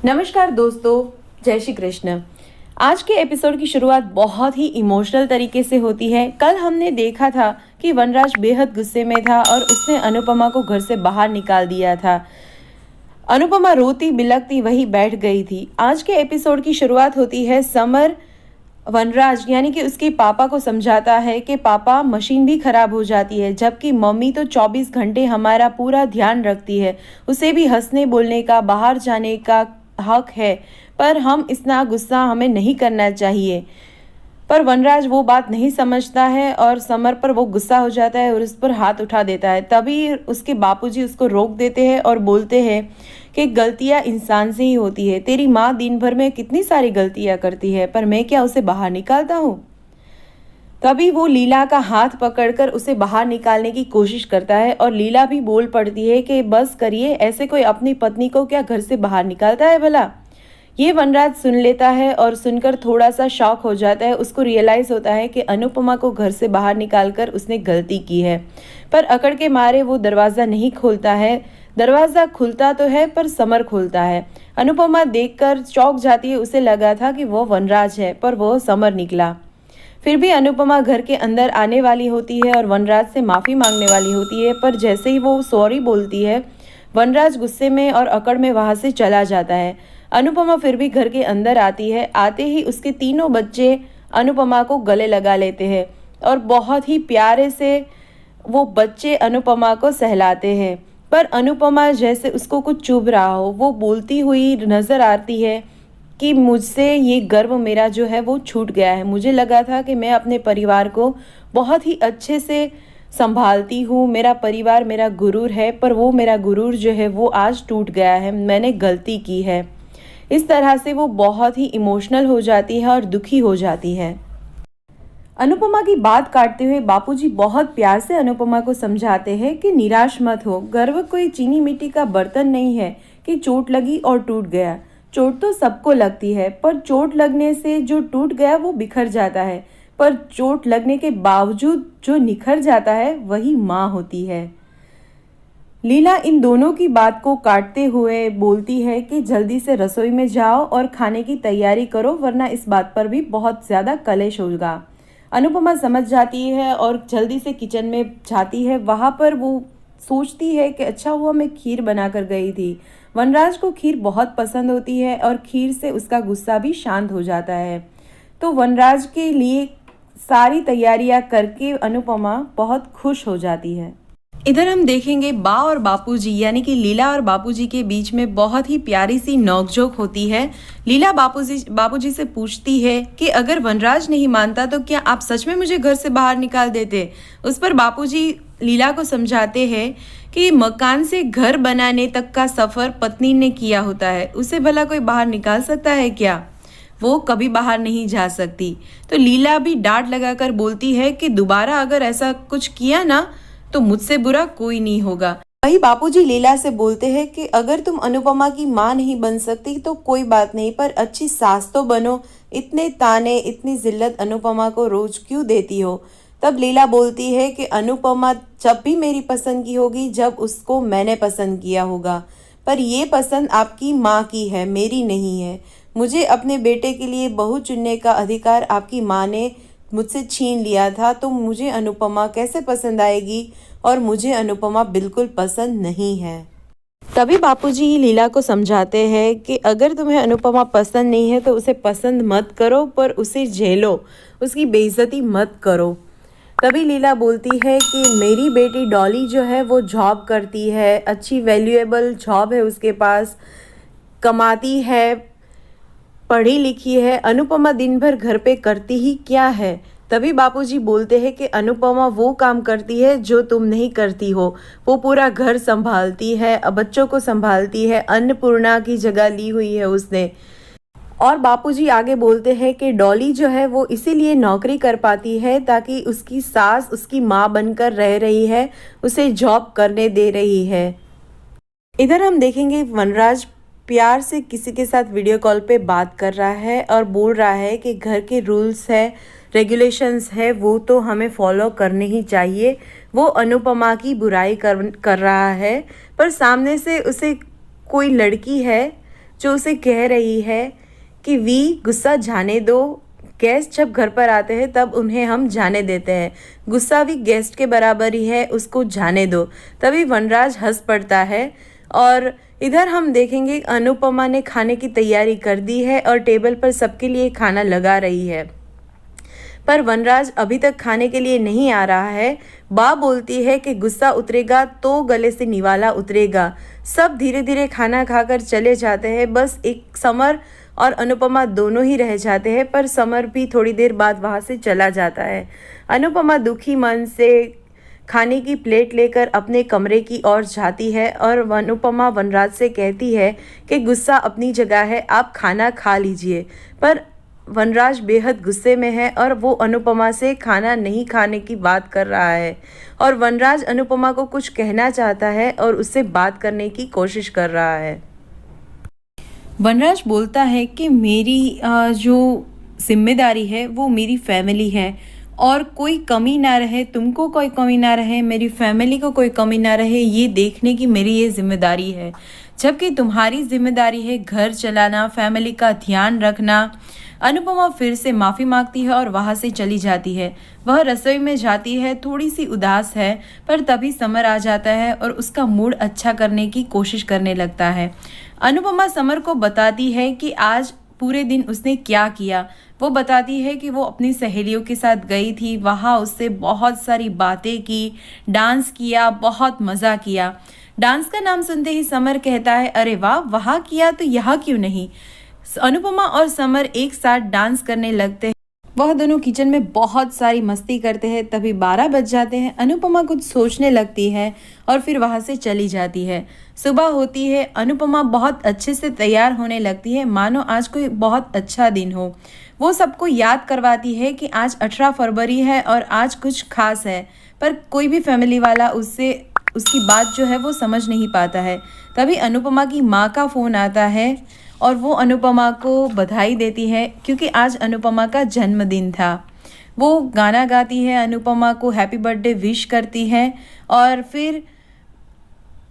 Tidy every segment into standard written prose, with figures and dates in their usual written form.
नमस्कार दोस्तों, जय श्री कृष्ण। आज के एपिसोड की शुरुआत बहुत ही इमोशनल तरीके से होती है। कल हमने देखा था कि वनराज बेहद गुस्से में था और उसने अनुपमा को घर से बाहर निकाल दिया था। अनुपमा रोती बिलखती वहीं बैठ गई थी। आज के एपिसोड की शुरुआत होती है समर वनराज यानी कि उसके पापा को समझाता है कि पापा मशीन भी खराब हो जाती है, जबकि मम्मी तो 24 घंटे हमारा पूरा ध्यान रखती है। उसे भी हंसने बोलने का, बाहर जाने का हक है, पर हम इतना गुस्सा हमें नहीं करना चाहिए। पर वनराज वो बात नहीं समझता है और समर पर वो गुस्सा हो जाता है और उस पर हाथ उठा देता है। तभी उसके बापूजी उसको रोक देते हैं और बोलते हैं कि गलतियां इंसान से ही होती है। तेरी माँ दिन भर में कितनी सारी गलतियां करती है, पर मैं क्या उसे बाहर निकालता हूँ। तभी वो लीला का हाथ पकड़कर उसे बाहर निकालने की कोशिश करता है और लीला भी बोल पड़ती है कि बस करिए, ऐसे कोई अपनी पत्नी को क्या घर से बाहर निकालता है भला। ये वनराज सुन लेता है और सुनकर थोड़ा सा शॉक हो जाता है। उसको रियलाइज़ होता है कि अनुपमा को घर से बाहर निकालकर उसने गलती की है, पर अकड़ के मारे वो दरवाज़ा नहीं खोलता है। दरवाज़ा खुलता तो है पर समर खोलता है। अनुपमा देखकर चौंक जाती है। उसे लगा था कि वो वनराज है, पर वो समर निकला। फिर भी अनुपमा घर के अंदर आने वाली होती है और वनराज से माफ़ी मांगने वाली होती है, पर जैसे ही वो सॉरी बोलती है, वनराज गुस्से में और अकड़ में वहाँ से चला जाता है। अनुपमा फिर भी घर के अंदर आती है। आते ही उसके तीनों बच्चे अनुपमा को गले लगा लेते हैं और बहुत ही प्यारे से वो बच्चे अनुपमा को सहलाते हैं। पर अनुपमा जैसे उसको कुछ चुभ रहा हो, वो बोलती हुई नज़र आती है कि मुझसे ये गर्व मेरा जो है वो छूट गया है। मुझे लगा था कि मैं अपने परिवार को बहुत ही अच्छे से संभालती हूँ, मेरा परिवार मेरा गुरूर है, पर वो मेरा गुरूर जो है वो आज टूट गया है, मैंने गलती की है। इस तरह से वो बहुत ही इमोशनल हो जाती है और दुखी हो जाती है। अनुपमा की बात काटते हुए बापूजी बहुत प्यार से अनुपमा को समझाते हैं कि निराश मत हो। गर्व कोई चीनी मिट्टी का बर्तन नहीं है कि चोट लगी और टूट गया। चोट तो सबको लगती है, पर चोट लगने से जो टूट गया वो बिखर जाता है, पर चोट लगने के बावजूद जो निखर जाता है वही माँ होती है। लीला इन दोनों की बात को काटते हुए बोलती है कि जल्दी से रसोई में जाओ और खाने की तैयारी करो, वरना इस बात पर भी बहुत ज़्यादा कलेश होगा। अनुपमा समझ जाती है और जल्दी से किचन में जाती है। वहाँ पर वो सोचती है कि अच्छा हुआ मैं खीर बनाकर गई थी। वनराज को खीर बहुत पसंद होती है और खीर से उसका गुस्सा भी शांत हो जाता है। तो वनराज के लिए सारी तैयारियां करके अनुपमा बहुत खुश हो जाती है। इधर हम देखेंगे बा और बापूजी यानी कि लीला और बापूजी के बीच में बहुत ही प्यारी सी नोकझोंक होती है। लीला बापूजी से पूछती है कि अगर वनराज नहीं मानता तो क्या आप सच में मुझे घर से बाहर निकाल देते। उस पर बापूजी लीला को समझाते हैं कि मकान से घर बनाने तक का सफ़र पत्नी ने किया होता है, उसे भला कोई बाहर निकाल सकता है क्या। वो कभी बाहर नहीं जा सकती। तो लीला भी डांट लगाकर बोलती है कि दोबारा अगर ऐसा कुछ किया ना तो मुझसे बुरा कोई नहीं होगा। वही बापूजी लीला से बोलते हैं कि अगर तुम अनुपमा की माँ नहीं बन सकती तो कोई बात नहीं, पर अच्छी सास तो बनो। इतने ताने इतनी जिल्लत अनुपमा को रोज क्यों देती हो। तब लीला बोलती है कि अनुपमा जब भी मेरी पसंद की होगी जब उसको मैंने पसंद किया होगा, पर ये पसंद आपकी माँ की है, मेरी नहीं है। मुझे अपने बेटे के लिए बहू चुनने का अधिकार आपकी माँ ने मुझसे छीन लिया था, तो मुझे अनुपमा कैसे पसंद आएगी, और मुझे अनुपमा बिल्कुल पसंद नहीं है। तभी बापूजी लीला को समझाते हैं कि अगर तुम्हें अनुपमा पसंद नहीं है तो उसे पसंद मत करो, पर उसे झेलो, उसकी बेइज्जती मत करो। तभी लीला बोलती है कि मेरी बेटी डॉली जो है वो जॉब करती है, अच्छी वैल्यूएबल जॉब है उसके पास, कमाती है, पढ़ी लिखी है। अनुपमा दिन भर घर पे करती ही क्या है। तभी बापूजी बोलते हैं कि अनुपमा वो काम करती है जो तुम नहीं करती हो। वो पूरा घर संभालती है, बच्चों को संभालती है, अन्नपूर्णा की जगह ली हुई है उसने। और बापूजी आगे बोलते हैं कि डॉली जो है वो इसीलिए नौकरी कर पाती है ताकि उसकी सास उसकी माँ बनकर रह रही है, उसे जॉब करने दे रही है। इधर हम देखेंगे वनराज प्यार से किसी के साथ वीडियो कॉल पे बात कर रहा है और बोल रहा है कि घर के रूल्स है, रेगुलेशंस है, वो तो हमें फॉलो करने ही चाहिए। वो अनुपमा की बुराई कर रहा है, पर सामने से उसे कोई लड़की है जो उसे कह रही है कि वी गुस्सा जाने दो, गेस्ट जब घर पर आते हैं तब उन्हें हम जाने देते हैं, गुस्सा भी गेस्ट के बराबर ही है, उसको जाने दो। तभी वनराज हंस पड़ता है और इधर हम देखेंगे अनुपमा ने खाने की तैयारी कर दी है और टेबल पर सबके लिए खाना लगा रही है, पर वनराज अभी तक खाने के लिए नहीं आ रहा है। बा बोलती है कि गुस्सा उतरेगा तो गले से निवाला उतरेगा। सब धीरे धीरे खाना खाकर चले जाते हैं, बस एक समर और अनुपमा दोनों ही रह जाते हैं, पर समर भी थोड़ी देर बाद वहाँ से चला जाता है। अनुपमा दुखी मन से खाने की प्लेट लेकर अपने कमरे की ओर जाती है और अनुपमा वनराज से कहती है कि गुस्सा अपनी जगह है, आप खाना खा लीजिए। पर वनराज बेहद गुस्से में है और वो अनुपमा से खाना नहीं खाने की बात कर रहा है और वनराज अनुपमा को कुछ कहना चाहता है और उससे बात करने की कोशिश कर रहा है। वनराज बोलता है कि मेरी जो जिम्मेदारी है वो मेरी फैमिली है और कोई कमी ना रहे, तुमको कोई कमी ना रहे, मेरी फैमिली को कोई कमी ना रहे, ये देखने की मेरी ये जिम्मेदारी है, जबकि तुम्हारी जिम्मेदारी है घर चलाना, फैमिली का ध्यान रखना। अनुपमा फिर से माफ़ी मांगती है और वहाँ से चली जाती है। वह रसोई में जाती है, थोड़ी सी उदास है, पर तभी समर आ जाता है और उसका मूड अच्छा करने की कोशिश करने लगता है। अनुपमा समर को बताती है कि आज पूरे दिन उसने क्या किया। वो बताती है कि वो अपनी सहेलियों के साथ गई थी, वहाँ उससे बहुत सारी बातें की, डांस किया, बहुत मज़ा किया। डांस का नाम सुनते ही समर कहता है, अरे वाह, वहाँ किया तो यहाँ क्यों नहीं। अनुपमा और समर एक साथ डांस करने लगते हैं। वह दोनों किचन में बहुत सारी मस्ती करते हैं। तभी 12 बज जाते हैं। अनुपमा कुछ सोचने लगती है और फिर वहाँ से चली जाती है। सुबह होती है। अनुपमा बहुत अच्छे से तैयार होने लगती है, मानो आज कोई बहुत अच्छा दिन हो। वो सबको याद करवाती है कि आज 18 फरवरी है और आज कुछ खास है, पर कोई भी फैमिली वाला उसकी बात जो है वो समझ नहीं पाता है। तभी अनुपमा की माँ का फ़ोन आता है और वो अनुपमा को बधाई देती है क्योंकि आज अनुपमा का जन्मदिन था। वो गाना गाती है, अनुपमा को हैप्पी बर्थडे विश करती है और फिर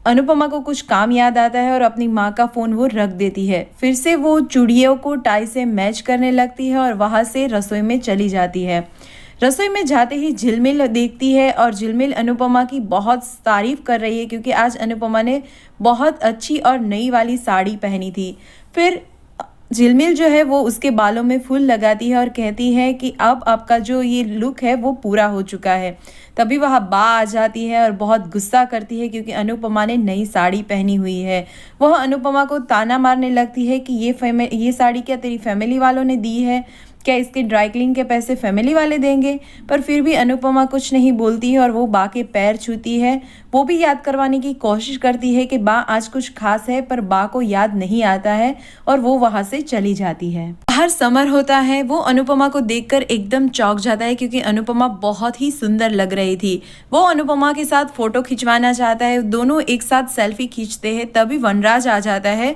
अनुपमा को कुछ काम याद आता है और अपनी माँ का फ़ोन वो रख देती है। फिर से वो चूड़ियों को टाई से मैच करने लगती है और वहाँ से रसोई में चली जाती है। रसोई में जाते ही झिलमिल देखती है और झिलमिल अनुपमा की बहुत तारीफ़ कर रही है क्योंकि आज अनुपमा ने बहुत अच्छी और नई वाली साड़ी पहनी थी। फिर झिलमिल जो है वो उसके बालों में फूल लगाती है और कहती है कि अब आपका जो ये लुक है वो पूरा हो चुका है। तभी वह बा आ जाती है और बहुत गुस्सा करती है क्योंकि अनुपमा ने नई साड़ी पहनी हुई है। वह अनुपमा को ताना मारने लगती है कि ये साड़ी क्या तेरी फैमिली वालों ने दी है, क्या इसके ड्राई क्लीन के पैसे फैमिली वाले देंगे। पर फिर भी अनुपमा कुछ नहीं बोलती है और वो बा के पैर छूती है। वो भी याद करवाने की कोशिश करती है कि बा आज कुछ खास है, पर बा को याद नहीं आता है और वो वहाँ से चली जाती है। बाहर समर होता है। वो अनुपमा को देखकर एकदम चौंक जाता है क्योंकि अनुपमा बहुत ही सुंदर लग रही थी। वो अनुपमा के साथ फोटो खिंचवाना चाहता है, दोनों एक साथ सेल्फी खींचते हैं। तभी वनराज आ जाता है।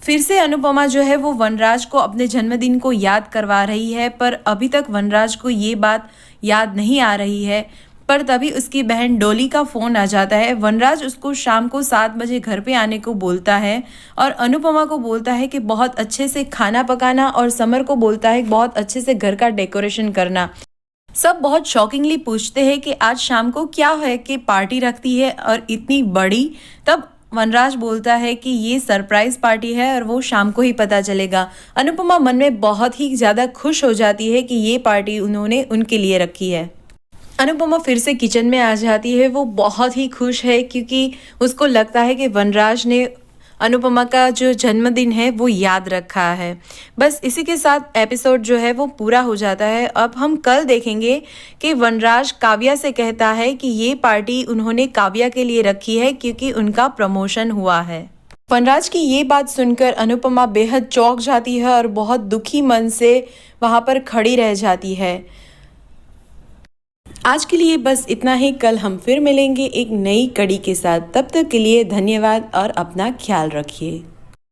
फिर से अनुपमा जो है वो वनराज को अपने जन्मदिन को याद करवा रही है, पर अभी तक वनराज को ये बात याद नहीं आ रही है। पर तभी उसकी बहन डोली का फ़ोन आ जाता है। वनराज उसको शाम को 7 बजे घर पे आने को बोलता है और अनुपमा को बोलता है कि बहुत अच्छे से खाना पकाना और समर को बोलता है बहुत अच्छे से घर का डेकोरेशन करना। सब बहुत शॉकिंगली पूछते हैं कि आज शाम को क्या है कि पार्टी रखती है और इतनी बड़ी। तब वनराज बोलता है कि ये सरप्राइज पार्टी है और वो शाम को ही पता चलेगा। अनुपमा मन में बहुत ही ज़्यादा खुश हो जाती है कि ये पार्टी उन्होंने उनके लिए रखी है। अनुपमा फिर से किचन में आ जाती है। वो बहुत ही खुश है क्योंकि उसको लगता है कि वनराज ने अनुपमा का जो जन्मदिन है वो याद रखा है। बस इसी के साथ एपिसोड जो है वो पूरा हो जाता है। अब हम कल देखेंगे कि वनराज काव्या से कहता है कि ये पार्टी उन्होंने काव्या के लिए रखी है क्योंकि उनका प्रमोशन हुआ है। वनराज की ये बात सुनकर अनुपमा बेहद चौंक जाती है और बहुत दुखी मन से वहाँ पर खड़ी रह जाती है। आज के लिए बस इतना ही। कल हम फिर मिलेंगे एक नई कड़ी के साथ। तब तक के लिए धन्यवाद और अपना ख्याल रखिए।